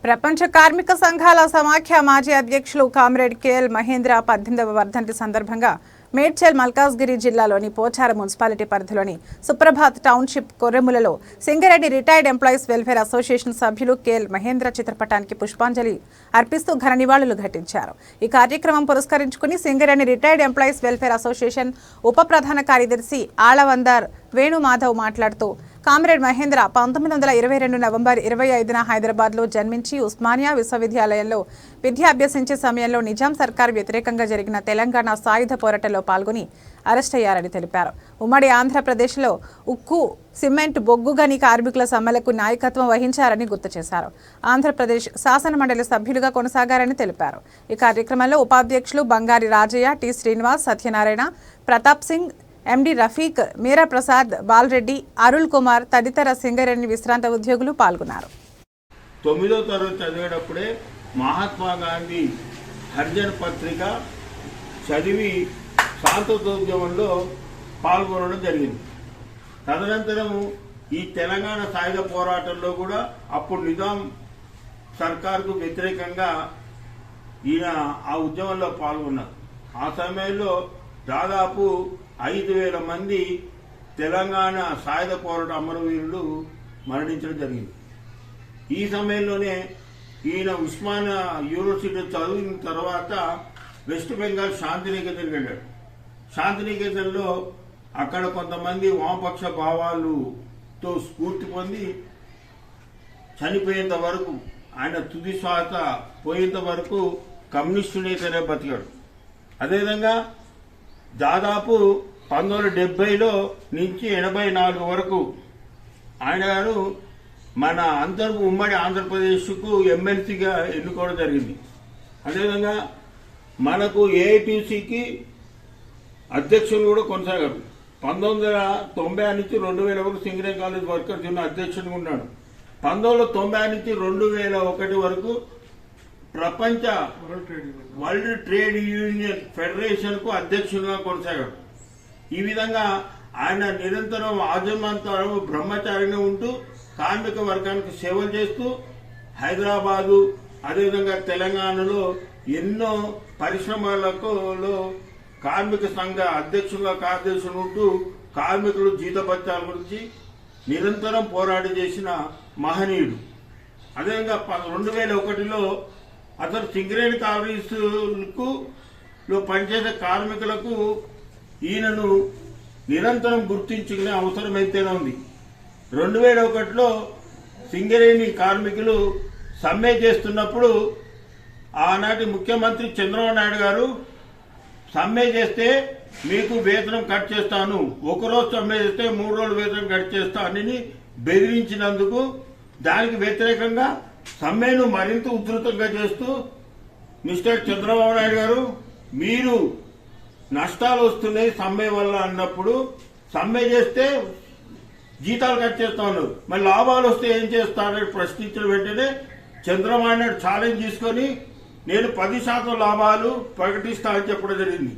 ప్రపంచ కార్మిక సంఘాల సమాఖ్య మాజీ అధ్యక్షులు కామ్రేడ్ కేఎల్ మహేంద్ర 18వ వర్ధంతి సందర్భంగా మేడ్చల్ మల్కాజ్గిరి జిల్లాలోని పోచారం మున్సిపాలిటీ పరిధిలోని సుప్రభాత్ టౌన్షిప్ కొర్రెములలో Singareni retired employees welfare association సభ్యులు కేఎల్ మహేంద్ర చిత్రపటానికి పుష్పాంజలి అర్పిస్తూ ఘన నివాళులు ఘటించారు. ఈ కార్యక్రమం పురస్కరించుకుని Singareni retired employees welfare association ఉప ప్రధాన కార్యదర్శి ఆళ్లవందర్ వేణుమాధవ్ మాట్లాడుతూ కామ్రేడ్ మహేంద్ర 1922 నవంబర్ 25న హైదరాబాద్లో జన్మించి ఉస్మానియా విశ్వవిద్యాలయంలో విద్యాభ్యసించే సమయంలో నిజాం సర్కార్ వ్యతిరేకంగా జరిగిన తెలంగాణ సాయుధ పోరాటంలో పాల్గొని అరెస్ట్ అయ్యారని తెలిపారు. ఉమ్మడి ఆంధ్రప్రదేశ్లో ఉక్కు, సిమెంట్, బొగ్గు గని కార్మికుల సమ్మెలకు నాయకత్వం వహించారని గుర్తు చేశారు. ఆంధ్రప్రదేశ్ శాసనమండలి సభ్యులుగా కొనసాగారని తెలిపారు. ఈ కార్యక్రమంలో ఉపాధ్యక్షులు బంగారి రాజయ్య, టి శ్రీనివాస్, సత్యనారాయణ, ప్రతాప్ సింగ్, ఎండి రఫీక్, మీరా ప్రసాద్, బాలరెడ్డి, అరుల్ కుమార్ తదితర సింగరేణి విశ్రాంత ఉద్యోగులు పాల్గొన్నారు. 9వ తరగతి చదివేటప్పుడే మహాత్మా గాంధీ హరిజన్ పత్రిక చదివి స్వాతంత్రోద్యమంలో పాల్గొనడం జరిగింది. తదనంతరం ఈ తెలంగాణ సాయుధ పోరాటంలో కూడా అప్పుడు నిజాం సర్కార్కు వ్యతిరేకంగా ఈయన ఆ ఉద్యమంలో పాల్గొన్నారు. ఆ సమయంలో దాదాపు 5,000 మంది తెలంగాణ సాయుధ పోరాట అమరవీరులు మరణించడం జరిగింది. ఈ సమయంలోనే ఈయన ఉస్మానియా యూనివర్సిటీ చదివిన తర్వాత వెస్ట్ బెంగాల్ శాంతినికేతన్ వెళ్ళాడు. శాంతినికేతన్లో అక్కడ కొంతమంది వామపక్ష భావాలతో స్ఫూర్తి పొంది చనిపోయేంత వరకు, ఆయన తుది శ్వాస పోయేంత వరకు కమ్యూనిస్టు నేతనే బతికాడు. అదేవిధంగా దాదాపు 1970లో నుంచి 84 వరకు ఆయన గారు మన ఉమ్మడి ఆంధ్రప్రదేశ్కు ఎమ్మెల్సీగా ఎన్నుకోవడం జరిగింది. అదేవిధంగా మనకు ఏఐటీసీకి అధ్యక్షులు కూడా కొనసాగారు. 1990 నుంచి 2000 వరకు సింగరేణి కాలేజ్ వర్కర్స్ యూనియన్ అధ్యక్షుడిగా ఉన్నాడు. 1990 నుంచి 2001 వరకు ప్రపంచ వరల్డ్ ట్రేడ్ యూనియన్ ఫెడరేషన్ కు అధ్యక్షుడిగా కొనసాగాడు. ఈ విధంగా ఆయన నిరంతరం ఆజన్మాంతరం బ్రహ్మచారిగా ఉంటూ కార్మిక వర్గానికి సేవలు చేస్తూ హైదరాబాదు, అదేవిధంగా తెలంగాణలో ఎన్నో పరిశ్రమలకు కార్మిక సంఘ అధ్యక్షుడిగా కార్యదర్శులు ఉంటూ కార్మికులు జీతభత్యాల గురించి నిరంతరం పోరాటం చేసిన మహనీయుడు. అదేవిధంగా 2001లో అతను సింగరేణి కాలనీలకు పనిచేసే కార్మికులకు ఈయనను నిరంతరం గుర్తించుకునే అవసరం అయితేనే ఉంది. 2001లో సింగరేణి కార్మికులు సమ్మె చేస్తున్నప్పుడు ఆనాటి ముఖ్యమంత్రి చంద్రబాబు నాయుడు గారు సమ్మె చేస్తే మీకు వేతనం కట్ చేస్తాను, ఒకరోజు సమ్మె చేస్తే 3 రోజులు వేతనం కట్ చేస్తా అని బెదిరించినందుకు దానికి వ్యతిరేకంగా సమ్మెను మరింత ఉధృతంగా చేస్తూ మిస్టర్ చంద్రబాబు నాయుడు గారు మీరు నష్టాలు వస్తున్నాయి సమ్మె వల్ల అన్నప్పుడు సమ్మె చేస్తే జీతాలు కట్ చేస్తా ఉన్నారు, మరి లాభాలు వస్తే ఏం చేస్తారని ప్రశ్నించిన వెంటనే చంద్రబాబు నాయుడు ఛాలెంజ్ తీసుకొని నేను 10% లాభాలు ప్రకటిస్తా అని చెప్పడం జరిగింది.